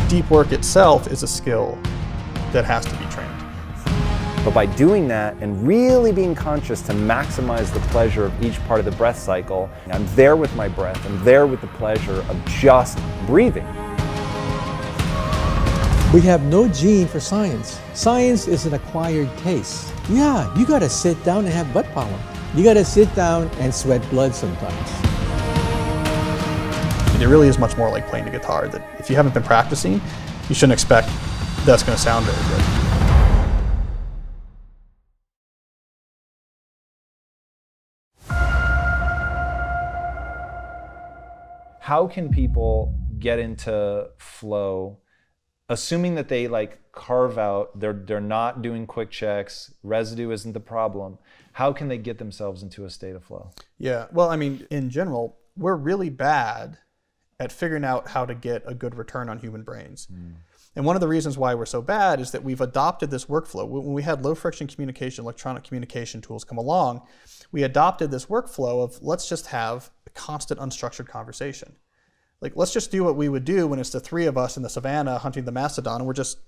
Deep work itself is a skill that has to be trained. But by doing that and really being conscious to maximize the pleasure of each part of the breath cycle, I'm there with my breath, I'm there with the pleasure of just breathing. We have no gene for science. Science is an acquired taste. Yeah, you gotta sit down and have butt power. You gotta sit down and sweat blood sometimes. It really is much more like playing the guitar, that if you haven't been practicing, you shouldn't expect that's gonna sound very good. How can people get into flow, assuming that they carve out, they're not doing quick checks, residue isn't the problem? How can they get themselves into a state of flow? Yeah, well, I mean, in general, we're really bad at figuring out how to get a good return on human brains. And one of the reasons why we're so bad is that we've adopted this workflow. When we had low friction communication, electronic communication tools come along, we adopted this workflow of let's just have a constant unstructured conversation. Like, let's just do what we would do when it's the three of us in the savannah hunting the mastodon, and we're just,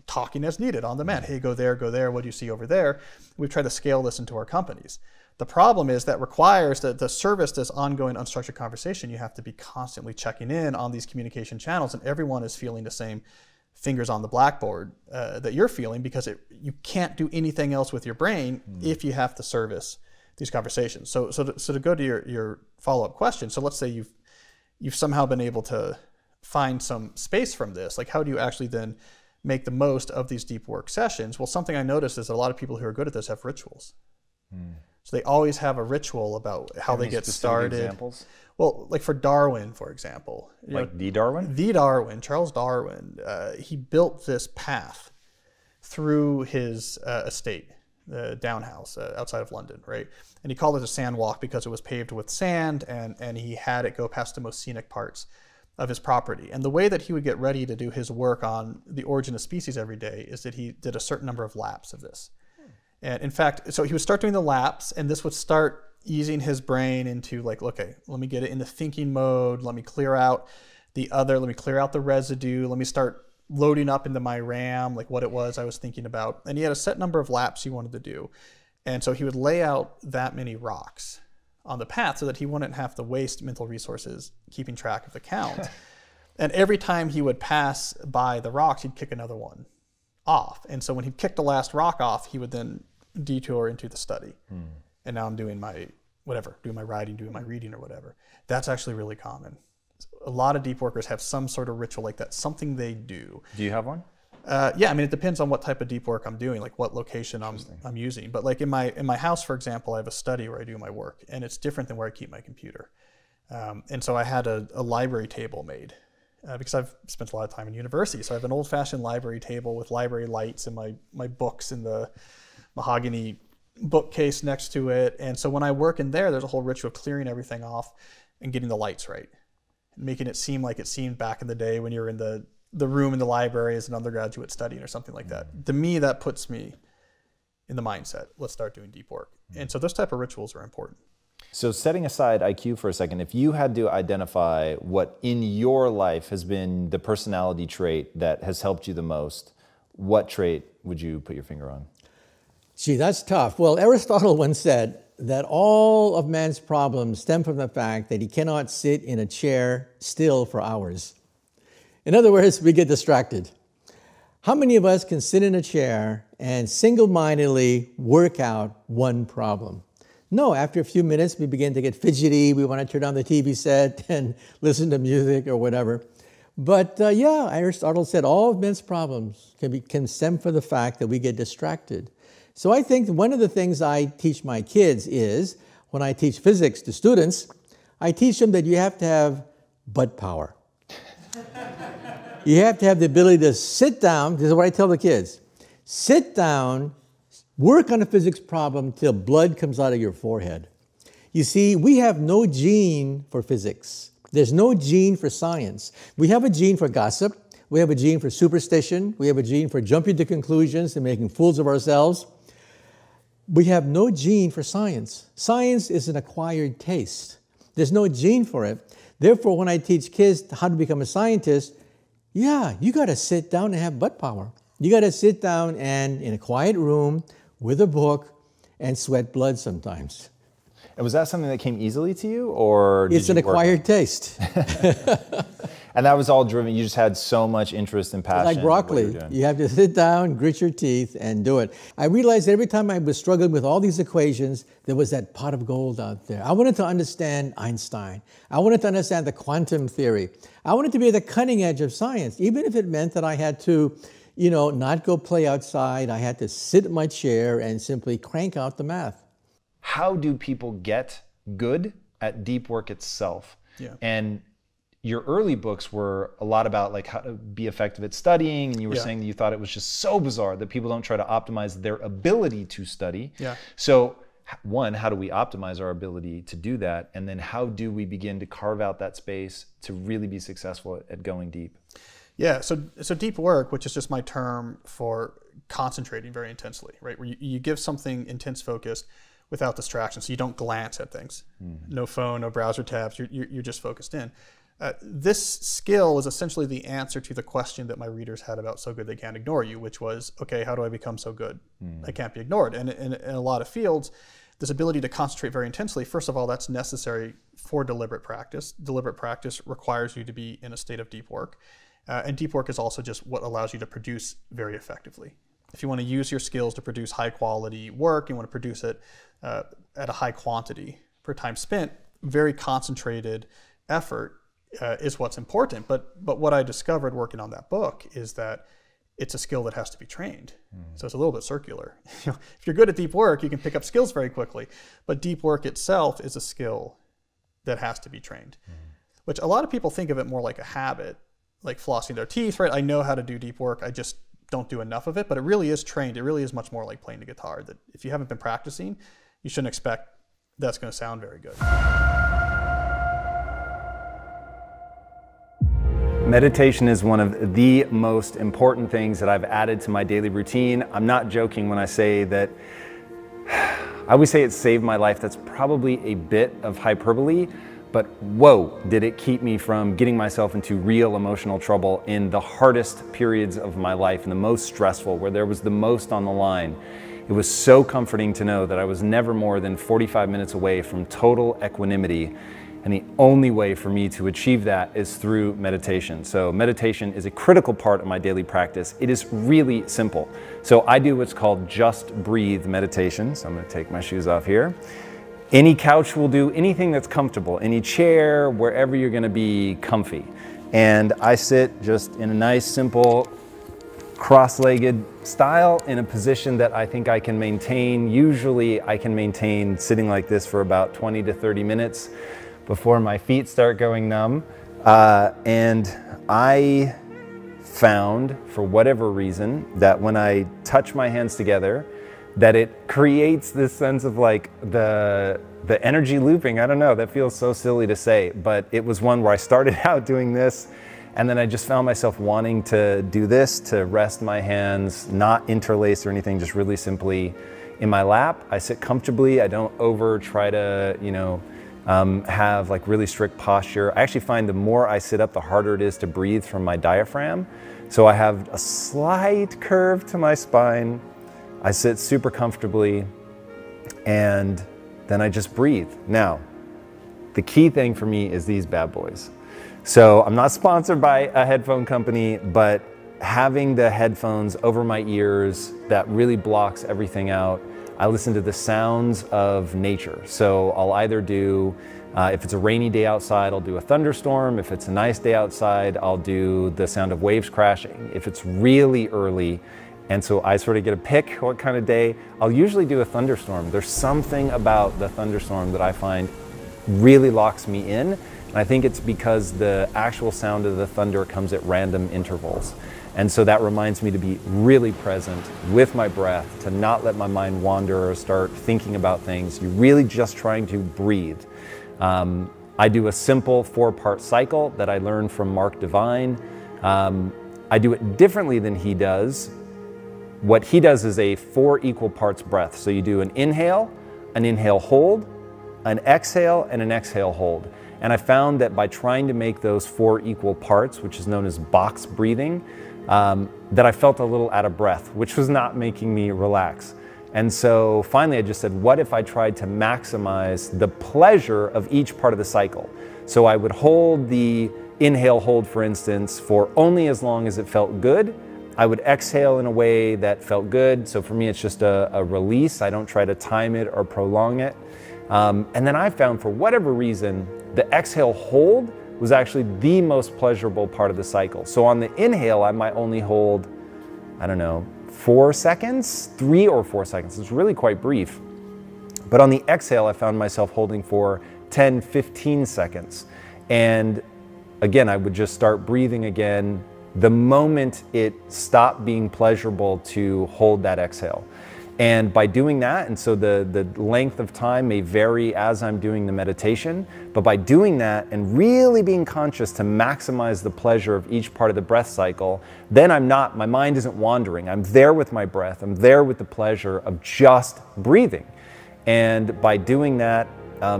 talking as needed on demand. Hey, go there, what do you see over there? We've tried to scale this into our companies. The problem is that requires that to service this ongoing unstructured conversation, you have to be constantly checking in on these communication channels, and everyone is feeling the same fingers on the blackboard that you're feeling, because you can't do anything else with your brain if you have to service these conversations. So to go to your follow-up question, so let's say you've somehow been able to find some space from this. Like, how do you actually then make the most of these deep work sessions? Well, something I noticed is that a lot of people who are good at this have rituals. So they always have a ritual about how they get started. Examples? Well, like for Darwin, for example. Like D. Darwin? D. Darwin, Charles Darwin, he built this path through his estate, the Down House outside of London, right? And he called it a sand walk because it was paved with sand, and he had it go past the most scenic parts of his property. And the way that he would get ready to do his work on the origin of species every day is that he did a certain number of laps of this. And in fact, so he would start doing the laps, and this would start easing his brain into like, okay, let me get it into thinking mode. Let me clear out let me clear out the residue. Let me start loading up into my RAM, like what it was I was thinking about. And he had a set number of laps he wanted to do. And so he would lay out that many rocks on the path so that he wouldn't have to waste mental resources keeping track of the count. And every time he would pass by the rocks, he'd kick another one off. And so when he kicked the last rock off, he would then detour into the study. And now I'm doing my doing my writing, doing my reading or whatever. That's actually really common. A lot of deep workers have some sort of ritual like that, something they do. Do you have one? Yeah, I mean, it depends on what type of deep work I'm doing, like what location I'm using. But like in my house, for example, I have a study where I do my work, and it's different than where I keep my computer. And so I had a library table made because I've spent a lot of time in university. So I have an old-fashioned library table with library lights and my books in the mahogany bookcase next to it. And so when I work in there, there's a whole ritual of clearing everything off and getting the lights right, and making it seem like it seemed back in the day when you were in the room in the library as an undergraduate studying or something like that. To me, that puts me in the mindset, let's start doing deep work. And so those type of rituals are important. So setting aside IQ for a second, if you had to identify what in your life has been the personality trait that has helped you the most, what trait would you put your finger on? Gee, that's tough. Well, Aristotle once said that all of man's problems stem from the fact that he cannot sit in a chair still for hours. In other words, we get distracted. How many of us can sit in a chair and single-mindedly work out one problem? No, after a few minutes, we begin to get fidgety. We want to turn on the TV set and listen to music or whatever. But yeah, Aristotle said all of men's problems can stem from the fact that we get distracted. So I think one of the things I teach my kids is, when I teach physics to students, I teach them that you have to have butt power. You have to have the ability to sit down. This is what I tell the kids. Sit down, work on a physics problem till blood comes out of your forehead. You see, we have no gene for physics. There's no gene for science. We have a gene for gossip. We have a gene for superstition. We have a gene for jumping to conclusions and making fools of ourselves. We have no gene for science. Science is an acquired taste. There's no gene for it. Therefore, when I teach kids how to become a scientist, Yeah, you got to sit down and have butt power. You got to sit down and in a quiet room with a book and sweat blood sometimes. And was that something that came easily to you, or did It's an acquired taste. And that was all driven, you just had so much interest and passion. Like broccoli, you have to sit down, grit your teeth, and do it. I realized every time I was struggling with all these equations, there was that pot of gold out there. I wanted to understand Einstein. I wanted to understand the quantum theory. I wanted to be at the cutting edge of science, even if it meant that I had to, not go play outside. I had to sit in my chair and simply crank out the math. How do people get good at deep work itself? Yeah. And your early books were a lot about like how to be effective at studying, and you were saying that you thought it was just so bizarre that people don't try to optimize their ability to study. Yeah. So one, how do we optimize our ability to do that? And then how do we begin to carve out that space to really be successful at going deep? Yeah, so deep work, which is just my term for concentrating very intensely, right? Where you give something intense focus without distraction, so you don't glance at things. No phone, no browser tabs, you're just focused in. This skill is essentially the answer to the question that my readers had about So Good They Can't Ignore You, which was, okay, how do I become so good I can't be ignored? And in a lot of fields, this ability to concentrate very intensely, first of all, that's necessary for deliberate practice. Deliberate practice requires you to be in a state of deep work. And deep work is also just what allows you to produce very effectively. If you want to use your skills to produce high quality work, you want to produce it at a high quantity per time spent, very concentrated effort is what's important. But what I discovered working on that book is that it's a skill that has to be trained. So it's a little bit circular. If you're good at deep work, you can pick up skills very quickly. But deep work itself is a skill that has to be trained, which a lot of people think of it more like a habit, like flossing their teeth, right? I know how to do deep work. I just don't do enough of it, but it really is trained. It really is much more like playing the guitar, that if you haven't been practicing, you shouldn't expect that's going to sound very good. Meditation is one of the most important things that I've added to my daily routine. I'm not joking when I say that, I always say it saved my life. That's probably a bit of hyperbole, but whoa, did it keep me from getting myself into real emotional trouble in the hardest periods of my life and the most stressful, where there was the most on the line. It was so comforting to know that I was never more than 45 minutes away from total equanimity. And the only way for me to achieve that is through meditation. So meditation is a critical part of my daily practice. It is really simple. So I do what's called just breathe meditation. So I'm gonna take my shoes off here. Any couch will do, anything that's comfortable, any chair, wherever you're gonna be comfy. And I sit just in a nice, simple, cross-legged style in a position that I think I can maintain. Usually I can maintain sitting like this for about 20 to 30 minutes before my feet start going numb. And I found, for whatever reason, that when I touch my hands together, that it creates this sense of like the energy looping. I don't know, that feels so silly to say, but it was one where I started out doing this, and then I just found myself wanting to do this, to rest my hands, not interlace or anything, just really simply in my lap. I sit comfortably. I don't try to, have like really strict posture. I actually find the more I sit up, the harder it is to breathe from my diaphragm. So I have a slight curve to my spine. I sit super comfortably, and then I just breathe. Now, the key thing for me is these bad boys. So I'm not sponsored by a headphone company, but having the headphones over my ears, that really blocks everything out. I listen to the sounds of nature. So I'll either do, if it's a rainy day outside, I'll do a thunderstorm. If it's a nice day outside, I'll do the sound of waves crashing. If it's really early, and so I sort of get to pick what kind of day, I'll usually do a thunderstorm. There's something about the thunderstorm that I find really locks me in. And I think it's because the actual sound of the thunder comes at random intervals. And so that reminds me to be really present with my breath, to not let my mind wander or start thinking about things. You're really just trying to breathe. I do a simple 4-part cycle that I learned from Mark Divine. I do it differently than he does. What he does is a 4 equal parts breath. So you do an inhale hold, an exhale, and an exhale hold. And I found that by trying to make those 4 equal parts, which is known as box breathing, that I felt a little out of breath, which was not making me relax. And so finally I just said, what if I tried to maximize the pleasure of each part of the cycle? So I would hold the inhale hold, for instance, for only as long as it felt good. I would exhale in a way that felt good. So for me, it's just a release. I don't try to time it or prolong it. And then I found, for whatever reason, the exhale hold was actually the most pleasurable part of the cycle. So on the inhale, I might only hold, I don't know, 4 seconds, 3 or 4 seconds. It's really quite brief. But on the exhale, I found myself holding for 10, 15 seconds. And again, I would just start breathing again the moment it stopped being pleasurable to hold that exhale. And by doing that, and so the length of time may vary as I'm doing the meditation, but by doing that and really being conscious to maximize the pleasure of each part of the breath cycle, then my mind isn't wandering. I'm there with my breath. I'm there with the pleasure of just breathing. And by doing that,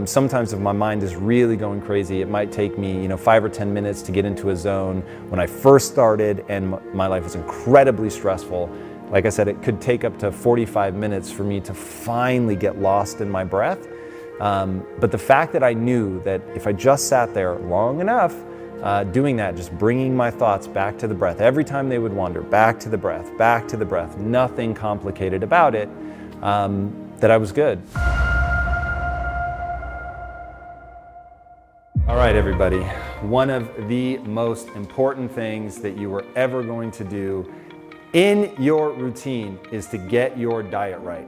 sometimes if my mind is really going crazy, it might take me 5 or 10 minutes to get into a zone. When I first started and my life was incredibly stressful, like I said, it could take up to 45 minutes for me to finally get lost in my breath. But the fact that I knew that if I just sat there long enough, doing that, just bringing my thoughts back to the breath, every time they would wander, back to the breath, nothing complicated about it, that I was good. All right, everybody. One of the most important things that you are ever going to do in your routine is to get your diet right.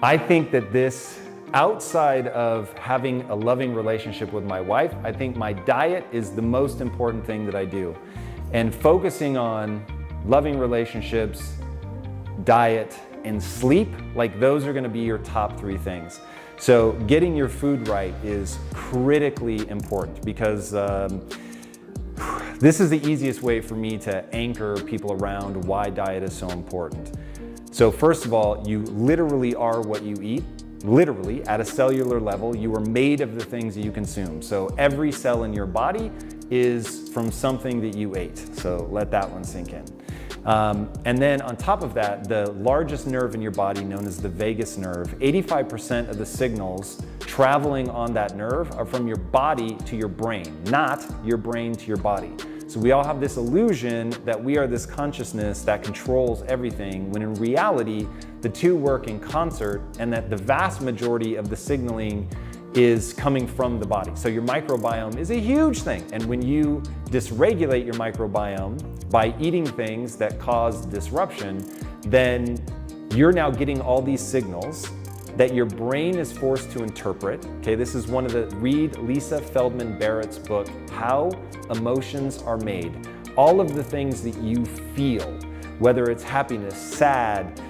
I think that this, outside of having a loving relationship with my wife, I think my diet is the most important thing that I do. And focusing on loving relationships, diet, and sleep, like those are gonna be your top 3 things. So getting your food right is critically important because this is the easiest way for me to anchor people around why diet is so important. So first of all, you literally are what you eat. Literally, at a cellular level, you are made of the things that you consume. So every cell in your body is from something that you ate. So let that one sink in. And then on top of that, the largest nerve in your body, known as the vagus nerve, 85% of the signals traveling on that nerve are from your body to your brain, not your brain to your body. So we all have this illusion that we are this consciousness that controls everything, when in reality, the two work in concert, and that the vast majority of the signaling is coming from the body. So your microbiome is a huge thing. And when you dysregulate your microbiome by eating things that cause disruption, then you're now getting all these signals that your brain is forced to interpret. Okay, this is one of read Lisa Feldman Barrett's book, How Emotions Are Made. All of the things that you feel, whether it's happiness, sad,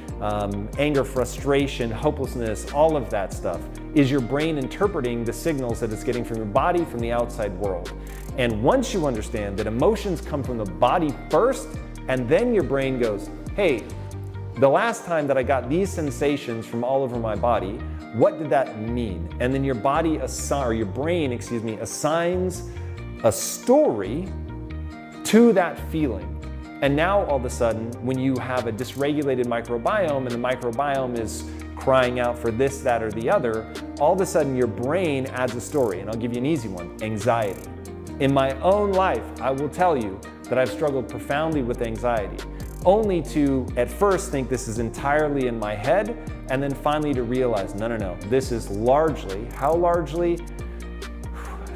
anger, frustration, hopelessness, all of that stuff, is your brain interpreting the signals that it's getting from your body, from the outside world. And once you understand that emotions come from the body first, and then your brain goes, hey, the last time that I got these sensations from all over my body, what did that mean? And then your body, your brain, assigns a story to that feeling. And now all of a sudden, when you have a dysregulated microbiome and the microbiome is crying out for this, that, or the other, all of a sudden your brain adds a story. And I'll give you an easy one, anxiety. In my own life, I will tell you that I've struggled profoundly with anxiety, only to at first think this is entirely in my head, and then finally to realize, no, this is largely, how largely?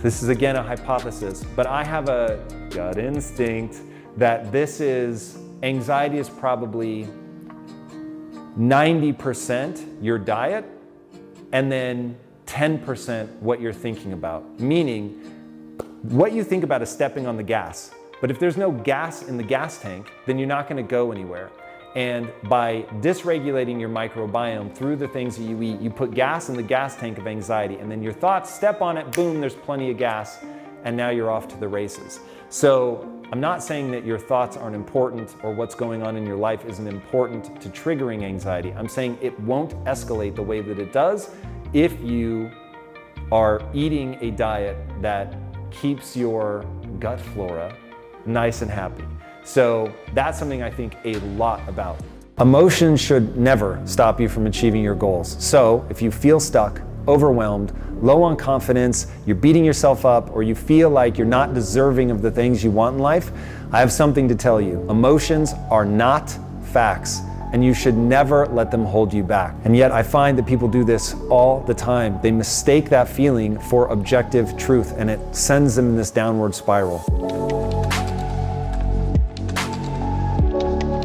This is again a hypothesis, but I have a gut instinct that anxiety is probably 90% your diet, and then 10% what you're thinking about. Meaning, what you think about is stepping on the gas. But if there's no gas in the gas tank, then you're not gonna go anywhere. And by dysregulating your microbiome through the things that you eat, you put gas in the gas tank of anxiety, and then your thoughts step on it, boom, there's plenty of gas, and now you're off to the races. So I'm not saying that your thoughts aren't important or what's going on in your life isn't important to triggering anxiety. I'm saying it won't escalate the way that it does if you are eating a diet that keeps your gut flora nice and happy. So that's something I think a lot about. Emotions should never stop you from achieving your goals. So if you feel stuck, overwhelmed, low on confidence, you're beating yourself up, or you feel like you're not deserving of the things you want in life, I have something to tell you. Emotions are not facts, and you should never let them hold you back. And yet I find that people do this all the time. They mistake that feeling for objective truth, and it sends them in this downward spiral.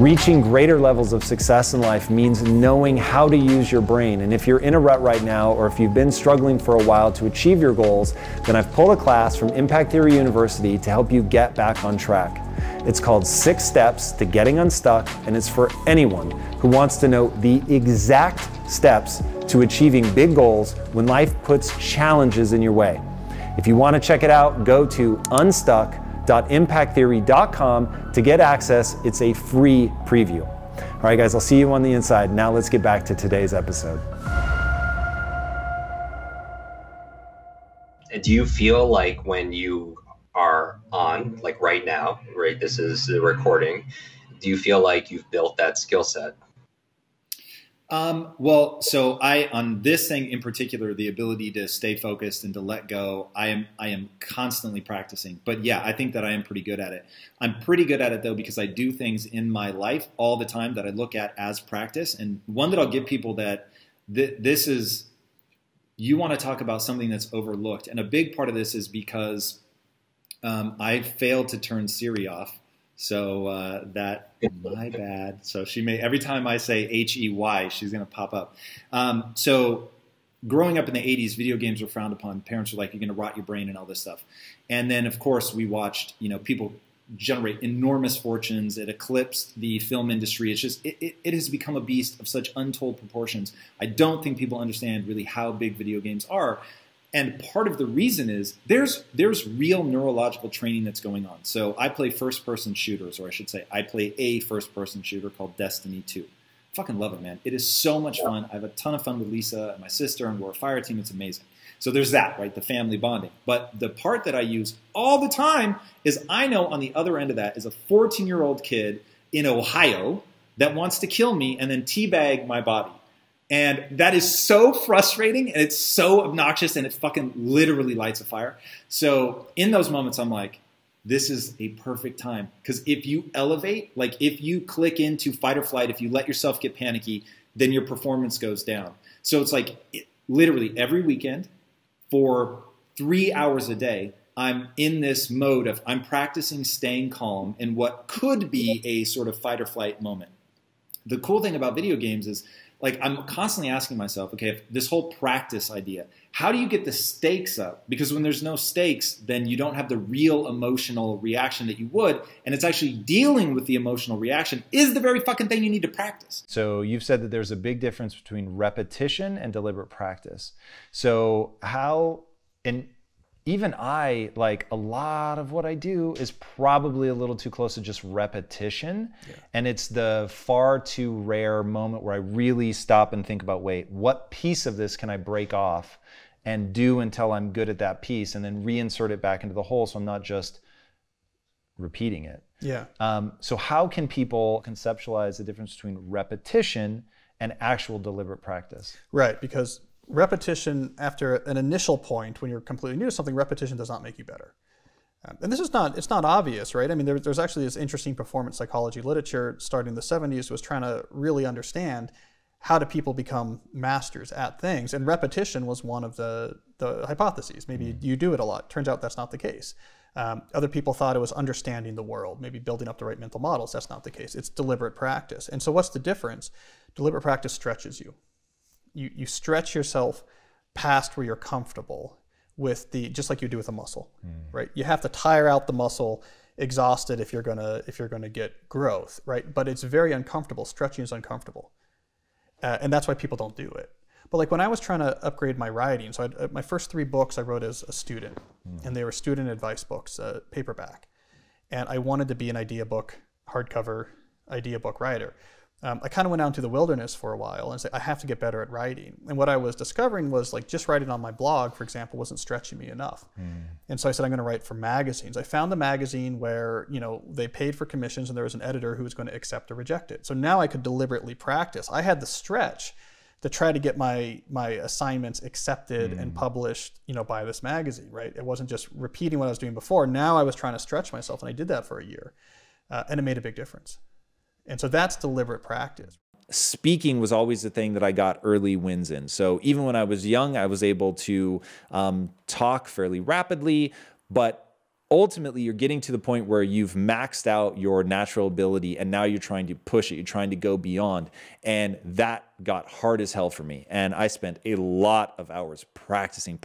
Reaching greater levels of success in life means knowing how to use your brain. And if you're in a rut right now, or if you've been struggling for a while to achieve your goals, then I've pulled a class from Impact Theory University to help you get back on track. It's called 6 Steps to Getting Unstuck, and it's for anyone who wants to know the exact steps to achieving big goals when life puts challenges in your way. If you want to check it out, go to unstuck.impacttheory.com to get access. It's a free preview. All right, guys, I'll see you on the inside. Now let's get back to today's episode. Do you feel like when you are on, like right now, right, this is the recording, do you feel like you've built that skill set? Well, so on this thing in particular, the ability to stay focused and to let go, I am constantly practicing. But yeah, I think that I am pretty good at it. I'm pretty good at it though, because I do things in my life all the time that I look at as practice. And one that I'll give people that this is, you want to talk about something that's overlooked. And a big part of this is because I failed to turn Siri off. So my bad. So she may, every time I say H-E-Y, she's going to pop up. So growing up in the 80s, video games were frowned upon. Parents were like, you're going to rot your brain and all this stuff. And then, of course, we watched, people generate enormous fortunes. It eclipsed the film industry. It's just, it has become a beast of such untold proportions. I don't think people understand really how big video games are. And part of the reason is there's real neurological training that's going on. So I play first-person shooters, or I should say I play a first-person shooter called Destiny 2. Fucking love it, man. It is so much fun. I have a ton of fun with Lisa and my sister, and we're a fire team. It's amazing. So there's that, right, the family bonding. But the part that I use all the time is I know on the other end of that is a 14-year-old kid in Ohio that wants to kill me and then teabag my body. And that is so frustrating, and it's so obnoxious, and it fucking literally lights a fire. So in those moments, I'm like, this is a perfect time. Because if you elevate, like if you click into fight or flight, if you let yourself get panicky, then your performance goes down. So it's like literally every weekend for 3 hours a day, I'm in this mode of I'm practicing staying calm in what could be a sort of fight or flight moment. The cool thing about video games is, like, I'm constantly asking myself, okay, if this whole practice idea, how do you get the stakes up? Because when there's no stakes, then you don't have the real emotional reaction that you would. And it's actually dealing with the emotional reaction is the very fucking thing you need to practice. So you've said that there's a big difference between repetition and deliberate practice. So how, and even I, like a lot of what I do is probably a little too close to just repetition. Yeah. And it's the far too rare moment where I really stop and think about, wait, what piece of this can I break off and do until I'm good at that piece, and then reinsert it back into the whole so I'm not just repeating it. Yeah. So how can people conceptualize the difference between repetition and actual deliberate practice? Right, because repetition, after an initial point, when you're completely new to something, repetition does not make you better. And this is not, it's not obvious, right? I mean, there's actually this interesting performance psychology literature starting in the 70s was trying to really understand how do people become masters at things. And repetition was one of the hypotheses. Maybe you do it a lot. Turns out that's not the case. Other people thought it was understanding the world, maybe building up the right mental models. That's not the case. It's deliberate practice. And so what's the difference? Deliberate practice stretches you. You stretch yourself past where you're comfortable with just like you do with a muscle, right? You have to tire out the muscle, exhausted if you're gonna get growth, right? But it's very uncomfortable. Stretching is uncomfortable, and that's why people don't do it. But like when I was trying to upgrade my writing, so my first 3 books I wrote as a student, and they were student advice books, paperback, and I wanted to be an idea book, hardcover idea book writer. I kind of went out into the wilderness for a while and said, I have to get better at writing. And what I was discovering was like just writing on my blog, for example, wasn't stretching me enough. And so I said, I'm going to write for magazines. I found a magazine where, you know, they paid for commissions and there was an editor who was going to accept or reject it. So now I could deliberately practice. I had the stretch to try to get my assignments accepted and published, you know, by this magazine, right? It wasn't just repeating what I was doing before. Now I was trying to stretch myself, and I did that for a year, and it made a big difference. And so that's deliberate practice. Speaking was always the thing that I got early wins in. So even when I was young, I was able to talk fairly rapidly, but ultimately you're getting to the point where you've maxed out your natural ability and now you're trying to push it, you're trying to go beyond. And that got hard as hell for me. And I spent a lot of hours practicing,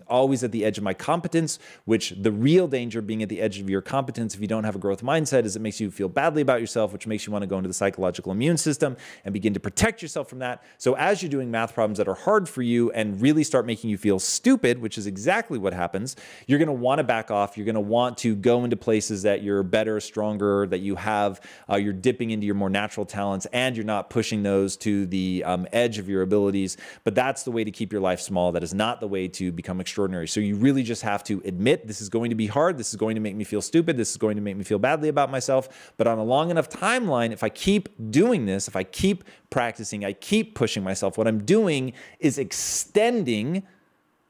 always at the edge of my competence, which the real danger being at the edge of your competence, if you don't have a growth mindset, is it makes you feel badly about yourself, which makes you want to go into the psychological immune system and begin to protect yourself from that. So as you're doing math problems that are hard for you and really start making you feel stupid, which is exactly what happens, you're going to want to back off. You're going to want to go into places that you're better, stronger, that you have, you're dipping into your more natural talents, and you're not pushing those to the edge of your abilities. But that's the way to keep your life small. That is not the way to become extraordinary. So you really just have to admit, this is going to be hard. This is going to make me feel stupid. This is going to make me feel badly about myself. But on a long enough timeline, if I keep doing this, if I keep practicing, I keep pushing myself, what I'm doing is extending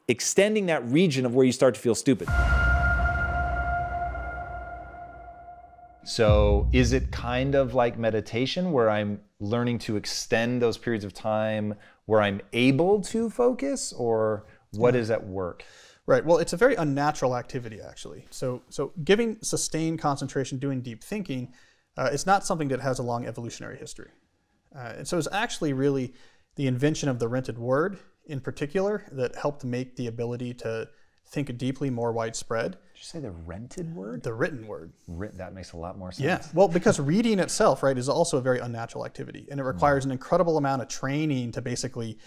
that region of where you start to feel stupid. So is it kind of like meditation where I'm learning to extend those periods of time where I'm able to focus, or what is at work? Right. Well, it's a very unnatural activity, actually. So giving sustained concentration, doing deep thinking, is not something that has a long evolutionary history. And so it's actually really the invention of the rented word in particular that helped make the ability to think deeply more widespread. Did you say the rented word? The written word. That makes a lot more sense. Yeah, well, because reading itself, right, is also a very unnatural activity, and it requires an incredible amount of training to basically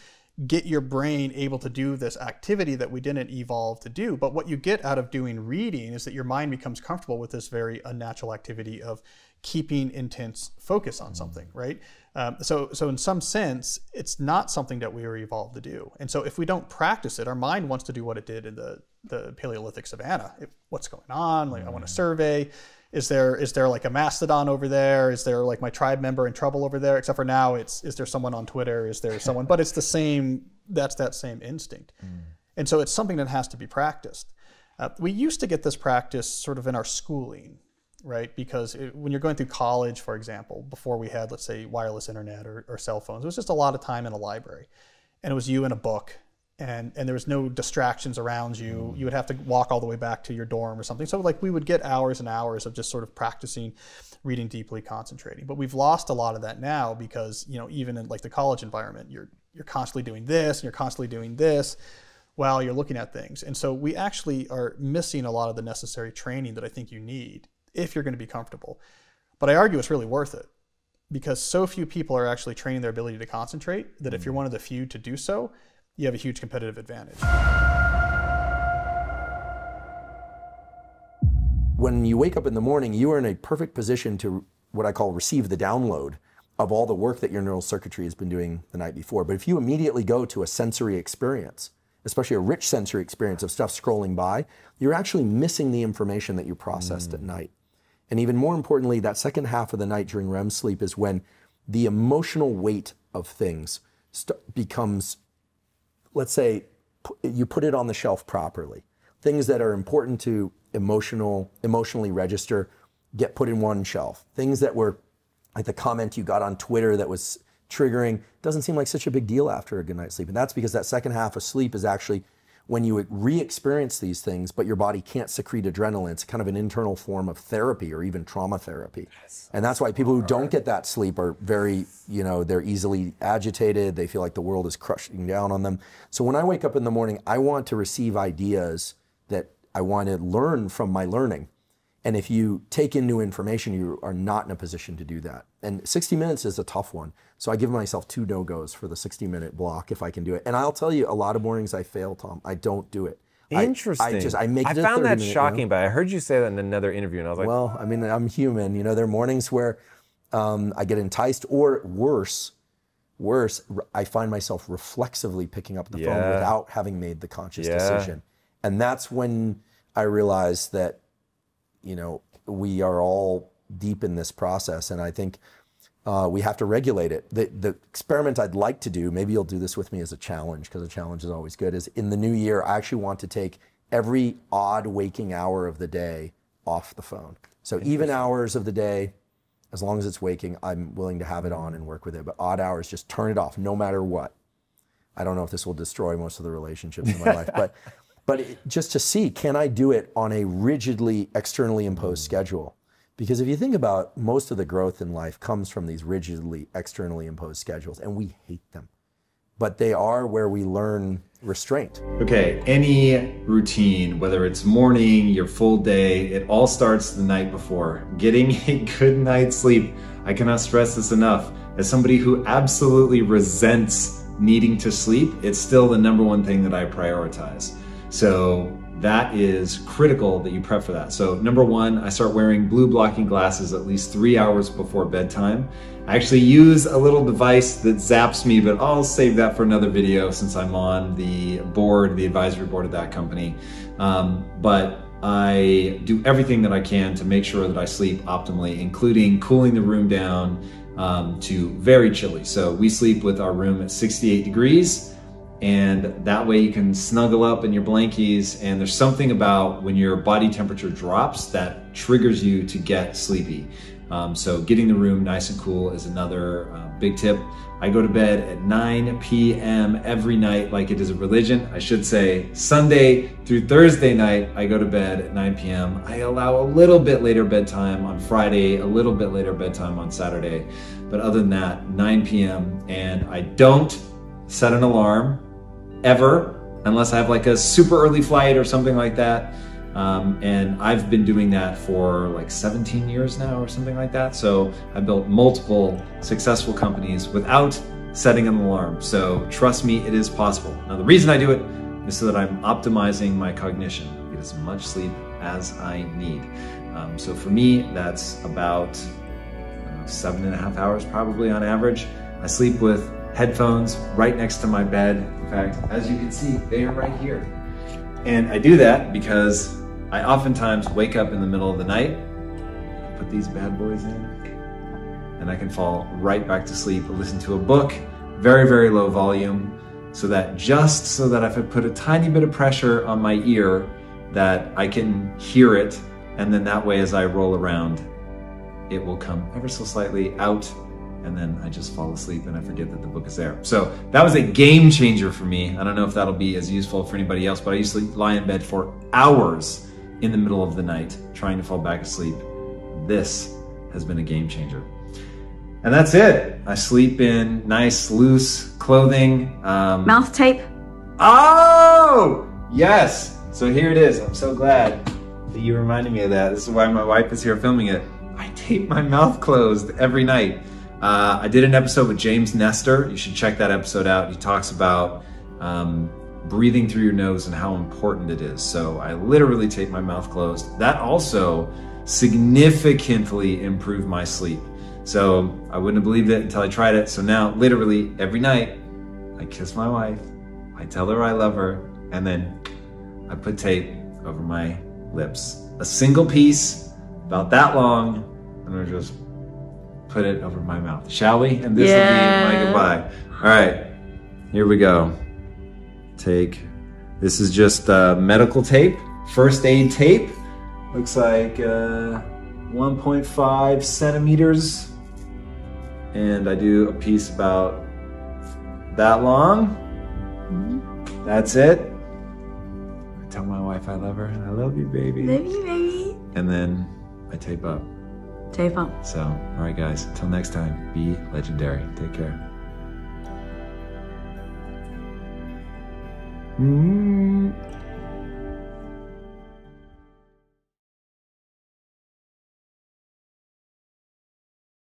get your brain able to do this activity that we didn't evolve to do. But what you get out of doing reading is that your mind becomes comfortable with this very unnatural activity of keeping intense focus on something, right? So in some sense, it's not something that we were evolved to do. And so if we don't practice it, our mind wants to do what it did in the Paleolithic savannah. What's going on? Like, I want to survey. Is there like a mastodon over there? Is there like my tribe member in trouble over there? Except for now, is there someone on Twitter? Is there someone? But it's the same, that's that same instinct. And so it's something that has to be practiced. We used to get this practice sort of in our schooling, right? Because when you're going through college, for example, before we had, let's say, wireless internet or cell phones, it was just a lot of time in a library. And it was you and a book. And there was no distractions around you. You would have to walk all the way back to your dorm or something. So like we would get hours and hours of just sort of practicing, reading deeply, concentrating. But we've lost a lot of that now because, you know, even in like the college environment, you're constantly doing this and you're constantly doing this while you're looking at things. And so we actually are missing a lot of the necessary training that I think you need if you're going to be comfortable. But I argue it's really worth it because so few people are actually training their ability to concentrate that if you're one of the few to do so, you have a huge competitive advantage. When you wake up in the morning, you are in a perfect position to what I call receive the download of all the work that your neural circuitry has been doing the night before. But if you immediately go to a sensory experience, especially a rich sensory experience of stuff scrolling by, you're actually missing the information that you processed at night. And even more importantly, that second half of the night during REM sleep is when the emotional weight of things becomes, let's say, you put it on the shelf properly. Things that are important to emotionally register get put in one shelf. Things that were, like the comment you got on Twitter that was triggering, doesn't seem like such a big deal after a good night's sleep. And that's because that second half of sleep is actually when you re-experience these things, but your body can't secrete adrenaline. It's kind of an internal form of therapy or even trauma therapy. And that's why people who don't get that sleep are very, you know, they're easily agitated. They feel like the world is crushing down on them. So when I wake up in the morning, I want to receive ideas that I want to learn from my learning. And if you take in new information, you are not in a position to do that. And 60 minutes is a tough one. So I give myself 2 no-goes for the 60-minute block if I can do it. And I'll tell you, a lot of mornings I fail, Tom. I don't do it. Interesting. I found that shocking, but I heard you say that in another interview, and I was like, well, I mean, I'm human. You know, there are mornings where I get enticed, or worse, I find myself reflexively picking up the phone without having made the conscious decision. And that's when I realized that, you know, we are all deep in this process. And I think we have to regulate it. The experiment I'd like to do, maybe you'll do this with me as a challenge, because a challenge is always good, is in the new year, I actually want to take every odd waking hour of the day off the phone. So even hours of the day, as long as it's waking, I'm willing to have it on and work with it. But odd hours, just turn it off, no matter what. I don't know if this will destroy most of the relationships in my life, but just to see, can I do it on a rigidly externally imposed schedule? Because if you think about, most of the growth in life comes from these rigidly externally imposed schedules, and we hate them. But they are where we learn restraint. Okay, any routine, whether it's morning, your full day, it all starts the night before. Getting a good night's sleep, I cannot stress this enough. As somebody who absolutely resents needing to sleep, it's still the #1 thing that I prioritize. So that is critical that you prep for that. So #1, I start wearing blue blocking glasses at least 3 hours before bedtime. I actually use a little device that zaps me, but I'll save that for another video since I'm on the board, the advisory board of that company. But I do everything that I can to make sure that I sleep optimally, including cooling the room down to very chilly. So we sleep with our room at 68 degrees. And that way you can snuggle up in your blankies, and there's something about when your body temperature drops that triggers you to get sleepy. So getting the room nice and cool is another big tip. I go to bed at 9 p.m. every night, like it is a religion. I should say Sunday through Thursday night, I go to bed at 9 p.m. I allow a little bit later bedtime on Friday, a little bit later bedtime on Saturday. But other than that, 9 p.m. And I don't set an alarm ever, unless I have like a super early flight or something like that. And I've been doing that for like 17 years now or something like that. So I built multiple successful companies without setting an alarm. So trust me, it is possible. Now the reason I do it is so that I'm optimizing my cognition, get as much sleep as I need. So for me, that's about 7.5 hours probably on average. I sleep with headphones right next to my bed. In fact, as you can see, they are right here. And I do that because I oftentimes wake up in the middle of the night, put these bad boys in, and I can fall right back to sleep, listen to a book, very, very low volume, so that if I put a tiny bit of pressure on my ear, that I can hear it, and then that way as I roll around, it will come ever so slightly out, and then I just fall asleep and I forget that the book is there. So that was a game changer for me. I don't know if that'll be as useful for anybody else, but I used to lie in bed for hours in the middle of the night trying to fall back asleep. This has been a game changer. And that's it. I sleep in nice, loose clothing. Mouth tape. Oh, yes. So here it is. I'm so glad that you reminded me of that. This is why my wife is here filming it. I tape my mouth closed every night. I did an episode with James Nestor. You should check that episode out. He talks about breathing through your nose and how important it is. So I literally tape my mouth closed. That also significantly improved my sleep. So I wouldn't have believed it until I tried it. So now literally every night I kiss my wife, I tell her I love her, and then I put tape over my lips. A single piece, about that long, and I just put it over my mouth. Shall we? And this will be my goodbye. All right, here we go. This is just medical tape, first aid tape. Looks like 1.5 centimeters. And I do a piece about that long. That's it. I tell my wife I love her. I love you, baby. Love you, baby. And then I tape up. Tape up. So, all right, guys. Until next time, be legendary. Take care.